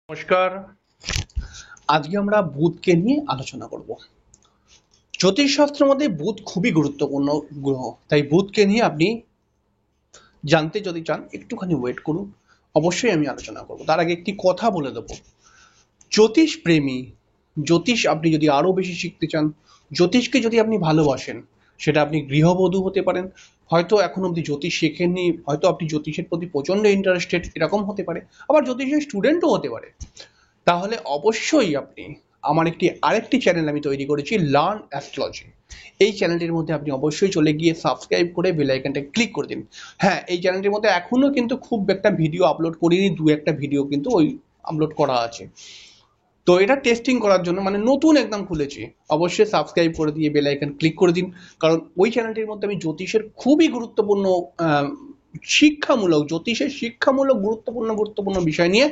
নমস্কার। আজকে আমরা বুধকে নিয়ে আলোচনা করব। জ্যোতিষশাস্ত্রের মধ্যে বুধ খুবই গুরুত্বপূর্ণ গ্রহ, তাই বুধকে নিয়ে আপনি জানতে যদি চান একটুখানি ওয়েট করুন, অবশ্যই আমি আলোচনা করব। তার আগে একটি কথা বলে দেব, জ্যোতিষ প্রেমী, জ্যোতিষ আপনি যদি আরো বেশি শিখতে চান, জ্যোতিষকে যদি আপনি ভালোবাসেন, সেটা আপনি গৃহবধূ হতে পারেন, হয়তো এখন অব্দি জ্যোতিষ শেখেননি, হয়তো আপনি জ্যোতিষের প্রতি প্রচন্ড ইন্টারেস্টেড, এরকম হতে পারে, আবার জ্যোতিষের স্টুডেন্টও হতে পারে। তাহলে অবশ্যই আপনি আমার আরেকটি চ্যানেল আমি তৈরি করেছি, লার্ন অ্যাস্ট্রোলজি। এই চ্যানেলটির মধ্যে আপনি অবশ্যই চলে গিয়ে সাবস্ক্রাইব করে বেল আইকনটা ক্লিক করে দিন। হ্যাঁ, এই চ্যানেলটির মধ্যে এখনো কিন্তু খুব একটা ভিডিও আপলোড করিনি, দু একটা ভিডিও কিন্তু ওই আপলোড করা আছে। তো এটা টেস্টিং করার জন্য, মানে নতুন একদম খুলেছি, অবশ্যই সাবস্ক্রাইব করে দিয়ে বেল আইকন ক্লিক করে দিন। কারণ ওই চ্যানেলটির মধ্যে আমি জ্যোতিষের খুবই গুরুত্বপূর্ণ শিক্ষামূলক, জ্যোতিষের শিক্ষামূলক গুরুত্বপূর্ণ গুরুত্বপূর্ণ বিষয় নিয়ে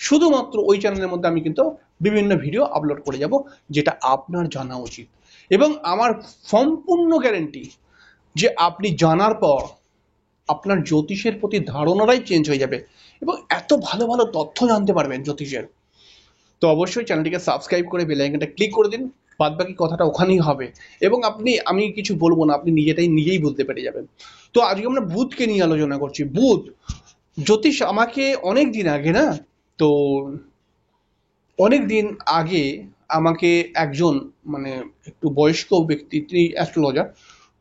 শুধুমাত্র ওই চ্যানেলের মধ্যে আমি কিন্তু বিভিন্ন ভিডিও আপলোড করে যাব, যেটা আপনার জানা উচিত। এবং আমার সম্পূর্ণ গ্যারেন্টি যে আপনি জানার পর আপনার জ্যোতিষের প্রতি ধারণাটাই চেঞ্জ হয়ে যাবে এবং এত ভালো ভালো তথ্য জানতে পারবেন জ্যোতিষের। তো অবশ্যই চ্যানেলটিকে সাবস্ক্রাইব করে বেল আইকনটা ক্লিক করে দিন, বাদ বাকি কথাটা ওখানেই হবে। এবং আমি কিছু বলবো না, আপনি নিজেই বুঝতে পেরে যাবেন। তো আজকে আমরা বুধকে নিয়ে আলোচনা করছি। বুধ জ্যোতিষ আমাকে অনেক দিন আগে, না তো অনেক দিন আগে আমাকে একজন, মানে একটু বয়স্ক ব্যক্তি, তিনি অ্যাস্ট্রোলজার,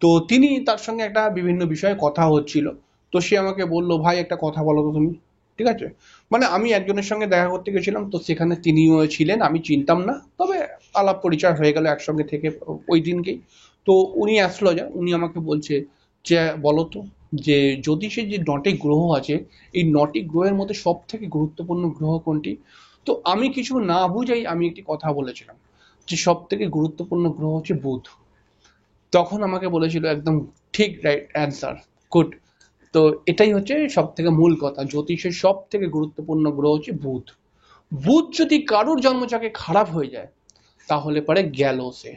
তো তিনি, তার সঙ্গে একটা বিভিন্ন বিষয়ে কথা হচ্ছিল। তো সে আমাকে বললো, ভাই একটা কথা বলো তো তুমি। ঠিক আছে, মানে আমি একজনের সঙ্গে দেখা করতে গেছিলাম, তো সেখানে তিনিও ছিলেন, আমি চিনতাম না, তবে আলাপ পরিচয় হয়ে গেল একসঙ্গে থেকে ওই দিনকেই। তো উনি অ্যাস্ট্রোলজার, উনি আমাকে বলছে যে বলো তো, যে জ্যোতিষের যে 9টি গ্রহ আছে, এই 9টি গ্রহের মধ্যে সব থেকে গুরুত্বপূর্ণ গ্রহ কোনটি। তো আমি কিছু না বুঝেই আমি একটি কথা বলেছিলাম যে সব থেকে গুরুত্বপূর্ণ গ্রহ হচ্ছে বুধ। তখন আমাকে বলেছিল একদম ঠিক, রাইট অ্যান্সার, গুড। তো এটাই হচ্ছে সব থেকে মূল কথা, জ্যোতিষের সব থেকে গুরুত্বপূর্ণ গ্রহ হচ্ছে বুধ। বুধ যদি কারোর জন্মছকে খারাপ হয়ে যায় তাহলে পরে গেল সে।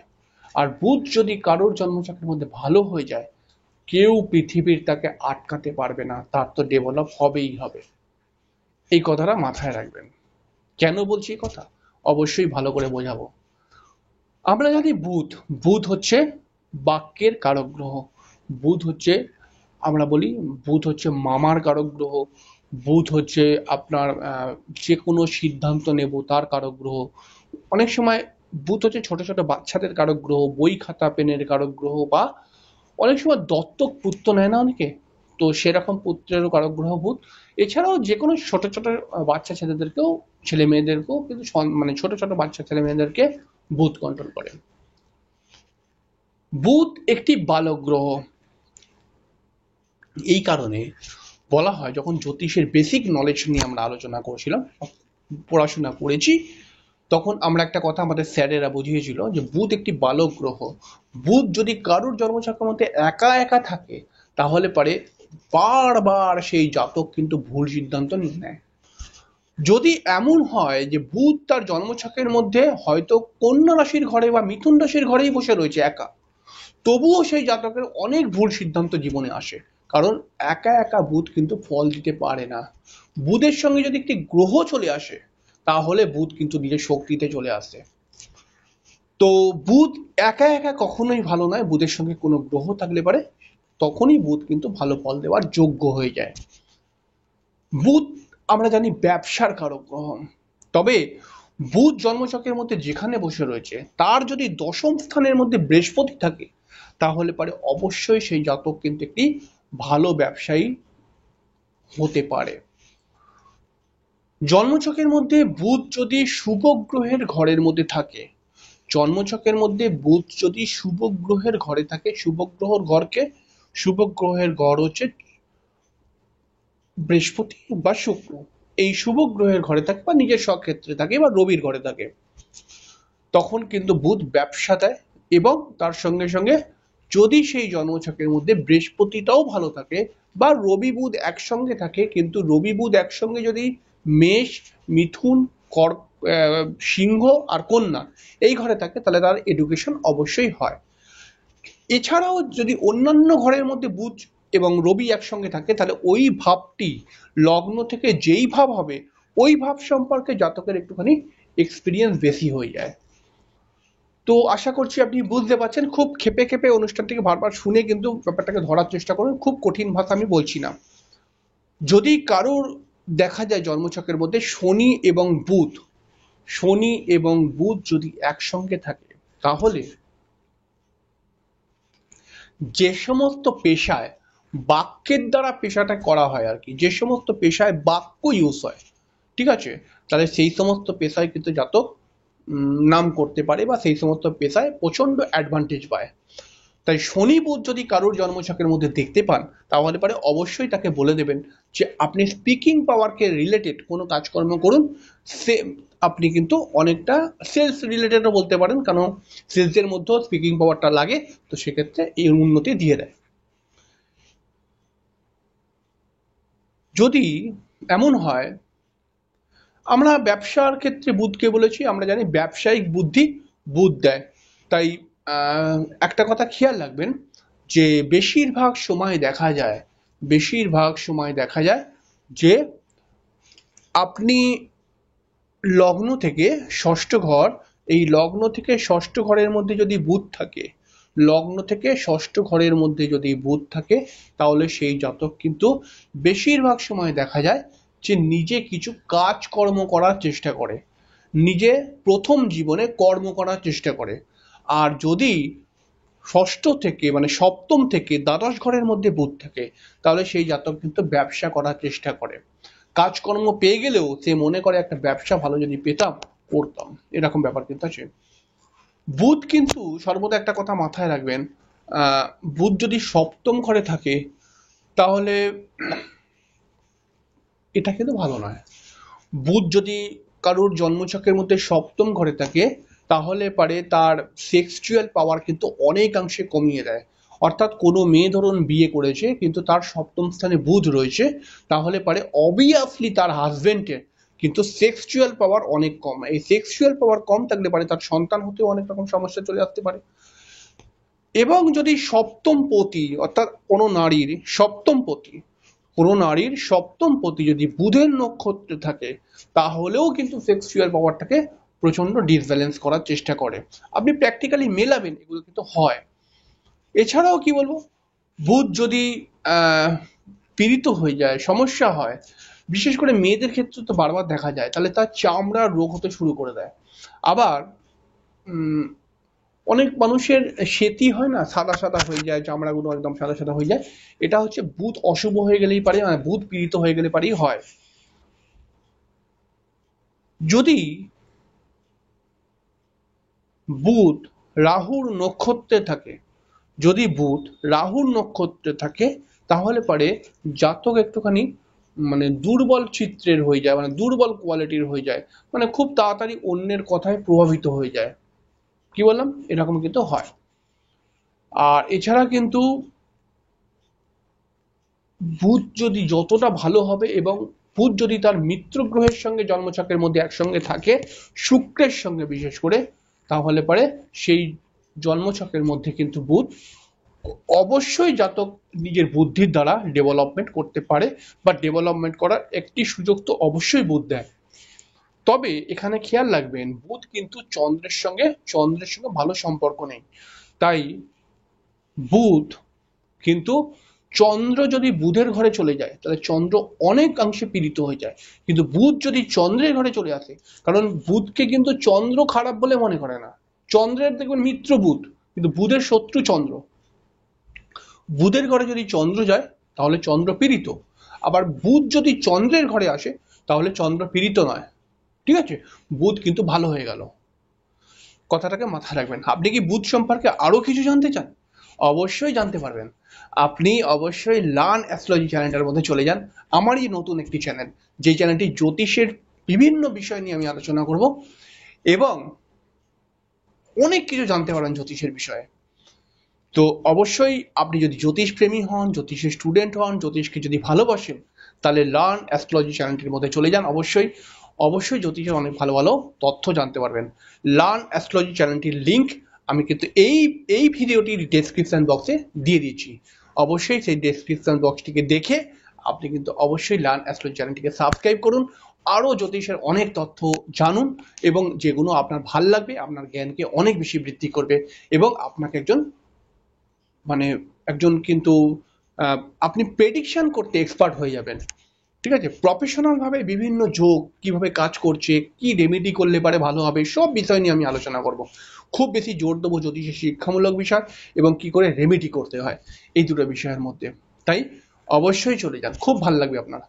আর বুধ যদি কারোর জন্মছকের মধ্যে ভালো হয়ে যায়, কেউ পৃথিবীর তাকে আটকাতে পারবে না, তার তো ডেভেলপ হবেই হবে। এই কথাটা মাথায় রাখবেন। কেন বলছি এই কথা অবশ্যই ভালো করে বোঝাবো। আমরা জানি বুধ, বুধ হচ্ছে বাক্যের কারক গ্রহ। বুধ হচ্ছে, আমরা বলি বুধ হচ্ছে মামার কারক গ্রহ। বুধ হচ্ছে আপনার যে কোনো সিদ্ধান্ত নেব তার কারক গ্রহ। অনেক সময় বুধ হচ্ছে ছোট ছোট বাচ্চাদের কারক গ্রহ, বই খাতা পেনের কারক গ্রহ, বা অনেক সময় দত্তক পুত্র নেয় না অনেকে, তো সেরকম পুত্রেরও কারক গ্রহ বুধ। এছাড়াও যে কোনো ছোট ছোট বাচ্চা ছেলেদেরকেও, ছেলে মেয়েদেরকেও কিন্তু মানে ছোট ছোট বাচ্চা ছেলে মেয়েদেরকে বুধ কন্ট্রোল করে। বুধ একটি বালক গ্রহ। এই কারণে বলা হয়, যখন জ্যোতিষের বেসিক নলেজ নিয়ে আমরা আলোচনা করেছিলাম, পড়াশোনা করেছি, তখন আমরা একটা কথা আমাদের স্যারেরা বুঝিয়েছিল যে বুধ একটি বালক গ্রহ। বুধ যদি কারুর জন্মছকের মধ্যে একা একা থাকে তাহলে পারে বারবার সেই জাতক কিন্তু ভুল সিদ্ধান্ত নিয়ে নেয়। যদি এমন হয় যে বুধ তার জন্মছকের মধ্যে হয়তো কন্যা রাশির ঘরে বা মিথুন রাশির ঘরেই বসে রয়েছে একা, তবুও সেই জাতকের অনেক ভুল সিদ্ধান্ত জীবনে আসে। কারণ একা একা বুধ কিন্তু ফল দিতে পারে না। বুধের সঙ্গে যদি একটি গ্রহ চলে আসে তাহলে বুধ কিন্তু নিজের শক্তিতে চলে আসে। তো বুধ একা একা কখনোই ভালো নয়, বুধের সঙ্গে কোনো গ্রহ থাকলে পারে তখনই বুধ কিন্তু ভালো ফল দেওয়ার যোগ্য হয়ে যায়। বুধ আমরা জানি ব্যবসার কারক গ্রহ। তবে বুধ জন্মচক্রের মধ্যে যেখানে বসে রয়েছে, তার যদি দশম স্থানের মধ্যে বৃহস্পতি থাকে তাহলে পারে অবশ্যই সেই জাতক কিন্তু একটি ভালো ব্যবসায়ী হতে পারে। জন্মছকের মধ্যে বুধ যদি শুভ গ্রহের ঘরের মধ্যে থাকে, জন্মছকের মধ্যে বুধ যদি শুভ গ্রহের ঘরে থাকে, শুভ গ্রহের ঘরকে, শুভ গ্রহের ঘর হচ্ছে বৃহস্পতি বা শুক্র, এই শুভ গ্রহের ঘরে থাকে বা নিজের স্বক্ষেত্রে থাকে বা রবির ঘরে থাকে, তখন কিন্তু বুধ ব্যবসা দেয়। এবং তার সঙ্গে সঙ্গে যদি সেই জন্মছকের মধ্যে বৃহস্পতিটাও ভালো থাকে বা রবি বুধ একসঙ্গে থাকে, কিন্তু রবি বুধ একসঙ্গে যদি মেষ, মিথুন, কর্ক, সিংহ আর কন্যা এই ঘরে থাকে তাহলে তার এডুকেশন অবশ্যই হয়। এছাড়াও যদি অন্যান্য ঘরের মধ্যে বুধ এবং রবি একসঙ্গে থাকে তাহলে ওই ভাবটি লগ্ন থেকে যেই ভাব হবে ওই ভাব সম্পর্কে জাতকের একটুখানি এক্সপিরিয়েন্স বেশি হয়ে যায়। তো আশা করছি আপনি বুঝতে পারছেন। খুব খেপে খেপে অনুষ্ঠানটিকে বারবার শুনে কিন্তু ব্যাপারটাকে ধরার চেষ্টা করুন, খুব কঠিন ভাষা আমি বলছি না। যদি কারোর দেখা যায় জন্মছকের মধ্যে শনি এবং বুধ যদি একসঙ্গে থাকে, তাহলে যে সমস্ত পেশায় বাক্যের দ্বারা পেশাটা করা হয় আর কি, যে সমস্ত পেশায় বাক্য ইউজ হয়, ঠিক আছে, তাহলে সেই সমস্ত পেশায় কিন্তু জাতক নাম করতে পারে বা সেই সমস্ত পেশায় প্রচন্ড অ্যাডভান্টেজ পায়। তাই শনি বুধ যদি কারোর জন্মছকের মধ্যে দেখতে পান, তাহলে পরে অবশ্যই তাকে বলে দেবেন যে আপনি স্পিকিং পাওয়ারকে রিলেটেড কোনো কাজকর্ম করুন। সে আপনি কিন্তু অনেকটা সেলস রিলেটেডও বলতে পারেন, কারণ সেলসের মধ্যেও স্পিকিং পাওয়ারটা লাগে, তো সেক্ষেত্রে এই উন্নতি দিয়ে দেয়। যদি এমন হয়, আমরা ব্যবসার ক্ষেত্রে বুধকে বলেছি, আমরা জানি ব্যবসায়িক বুদ্ধি বুধ দেয়। তাই একটা কথা খেয়াল রাখবেন যে বেশিরভাগ সময় দেখা যায় যে আপনি লগ্ন থেকে ষষ্ঠ ঘর, এই লগ্ন থেকে ষষ্ঠ ঘরের মধ্যে যদি বুধ থাকে, তাহলে সেই জাতক কিন্তু বেশিরভাগ সময় দেখা যায় যে নিজে কিছু কাজকর্ম করার চেষ্টা করে, নিজে প্রথম জীবনে কর্ম করার চেষ্টা করে। আর যদি ষষ্ঠ থেকে মানে সপ্তম থেকে দ্বাদশ ঘরের মধ্যে বুধ থাকে, তাহলে সেই জাতক কিন্তু ব্যবসা করার চেষ্টা করে। কাজকর্ম পেয়ে গেলেও সে মনে করে একটা ব্যবসা ভালো যদি পেতাম করতাম, এরকম ব্যাপার কিন্তু আছে। বুধ কিন্তু সর্বদা একটা কথা মাথায় রাখবেন, বুধ যদি সপ্তম ঘরে থাকে, তাহলে এটা কিন্তু ভালো নয়। বুধ যদি কারোর জন্মছকের মধ্যে সপ্তম ঘরে থাকে, তাহলে পারে তার সেক্সুয়াল পাওয়ার কিন্তু অনেকাংশে কমিয়ে দেয়। অর্থাৎ কোনো মেয়ে ধরুন বিয়ে করেছে কিন্তু তার সপ্তম স্থানে বুধ রয়েছে, তাহলে পারে অবভিয়াসলি তার হাজবেন্ডের কিন্তু সেক্সুয়াল পাওয়ার অনেক কম। এই সেক্সুয়াল পাওয়ার কম থাকলে পারে তার সন্তান হতেও অনেক রকম সমস্যা চলে আসতে পারে। এবং যদি সপ্তম পতি অর্থাৎ কোনো নারীর সপ্তম পতি যদি বুধের নক্ষত্রে থাকে, তাহলেও কিন্তু সেক্সুয়াল পাওয়ারটাকে প্রচন্ড ডিসব্যালেন্স করার চেষ্টা করে। আপনি প্র্যাকটিক্যালি মেলাবেন, এগুলো কিন্তু হয়। এছাড়াও কি বলবো, বুধ যদি পীড়িত হয়ে যায়, সমস্যা হয়, বিশেষ করে মেয়েদের ক্ষেত্রে তো বারবার দেখা যায়, তাহলে তার চামড়ার রোগ হতে শুরু করে দেয়। আবার অনেক মানুষের সেতি হয় না, সাদা সাদা হয়ে যায়, চামড়াগুলো একদম সাদা সাদা হয়ে যায়, এটা হচ্ছে বুধ অশুভ হয়ে গেলেই পারে, মানে বুধ পীড়িত হয়ে গেলে পারেই হয়। যদি বুধ রাহুর নক্ষত্রে থাকে, তাহলে পারে জাতক একটুখানি মানে দুর্বল চিত্রের হয়ে যায়, মানে দুর্বল কোয়ালিটির হয়ে যায়, মানে খুব তাড়াতাড়ি অন্যের কথায় প্রভাবিত হয়ে যায়। কি বললাম, এরকম কিন্তু হয়। আর এছাড়া কিন্তু বুধ যদি যতটা ভালো হবে, এবং বুধ যদি তার মিত্র গ্রহের সঙ্গে জন্মছকের মধ্যে একসঙ্গে থাকে, শুক্রের সঙ্গে বিশেষ করে, তাহলে পরে সেই জন্মছকের মধ্যে কিন্তু বুধ অবশ্যই জাতক নিজের বুদ্ধির দ্বারা ডেভেলপমেন্ট করতে পারে, বা ডেভেলপমেন্ট করার একটি সুযোগ তো অবশ্যই বুধ দেয়। তবে এখানে খেয়াল রাখবেন, বুধ কিন্তু চন্দ্রের সঙ্গে ভালো সম্পর্ক নেই। তাই বুধ কিন্তু, চন্দ্র যদি বুধের ঘরে চলে যায়, তাহলে চন্দ্র অনেকাংশে পীড়িত হয়ে যায়। কিন্তু বুধ যদি চন্দ্রের ঘরে চলে আসে, কারণ বুধকে কিন্তু চন্দ্র খারাপ বলে মনে করে না, চন্দ্রের দেখবেন মিত্র বুধ, কিন্তু বুধের শত্রু চন্দ্র। বুধের ঘরে যদি চন্দ্র যায়, তাহলে চন্দ্র পীড়িত। আবার বুধ যদি চন্দ্রের ঘরে আসে, তাহলে চন্দ্র পীড়িত নয়। ঠিক আছে, বুধ কিন্তু ভালো হয়ে গেল। কথাটাকে মাথায় রাখবেন। আপনি কি বুধ সম্পর্কে আরো কিছু জানতে চান? অবশ্যই জানতে পারবেন। আপনি অবশ্যই লার্ন অ্যাস্ট্রোলজি চ্যানেলটার মধ্যে চলে যান, আমারই নতুন একটি চ্যানেল, যে চ্যানেলটি জ্যোতিষের বিভিন্ন বিষয় নিয়ে আমি আলোচনা করব, এবং অনেক কিছু জানতে পারবেন জ্যোতিষের বিষয়ে। তো অবশ্যই আপনি যদি জ্যোতিষ প্রেমী হন, জ্যোতিষের স্টুডেন্ট হন, জ্যোতিষকে যদি ভালোবাসেন, তাহলে লার্ন অ্যাস্ট্রোলজি চ্যানেলটির মধ্যে চলে যান। অবশ্যই জ্যোতিষের অনেক ভালো ভালো তথ্য জানতে পারবেন। লার্ন অ্যাস্ট্রোলজি চ্যানেলটির লিঙ্ক আমি কিন্তু এই ভিডিওটির ডেসক্রিপশন বক্সে দিয়ে দিয়েছি। অবশ্যই সেই ডেসক্রিপশন বক্সটিকে দেখে আপনি কিন্তু অবশ্যই লার্ন অ্যাস্ট্রোলজি চ্যানেলটিকে সাবস্ক্রাইব করুন। আরো জ্যোতিষের অনেক তথ্য জানুন, এবং যেগুলো আপনার ভাল লাগবে, আপনার জ্ঞানকে অনেক বেশি বৃদ্ধি করবে, এবং আপনাকে মানে একজন কিন্তু আহ, আপনি প্রেডিকশন করতে এক্সপার্ট হয়ে যাবেন। ঠিক আছে, প্রফেশনাল ভাবে বিভিন্ন যোগ কিভাবে কাজ করছে, কি রেমেডি করলে পারে ভালো হবে, সব বিষয় নিয়ে আমি আলোচনা করব। খুব বেশি জোর দেবো জ্যোতিষের শিক্ষামূলক বিষয় এবং কি করে রেমেডি করতে হয় এই দুটো বিষয়ের মধ্যে। তাই অবশ্যই চলে যান, খুব ভালো লাগবে আপনার।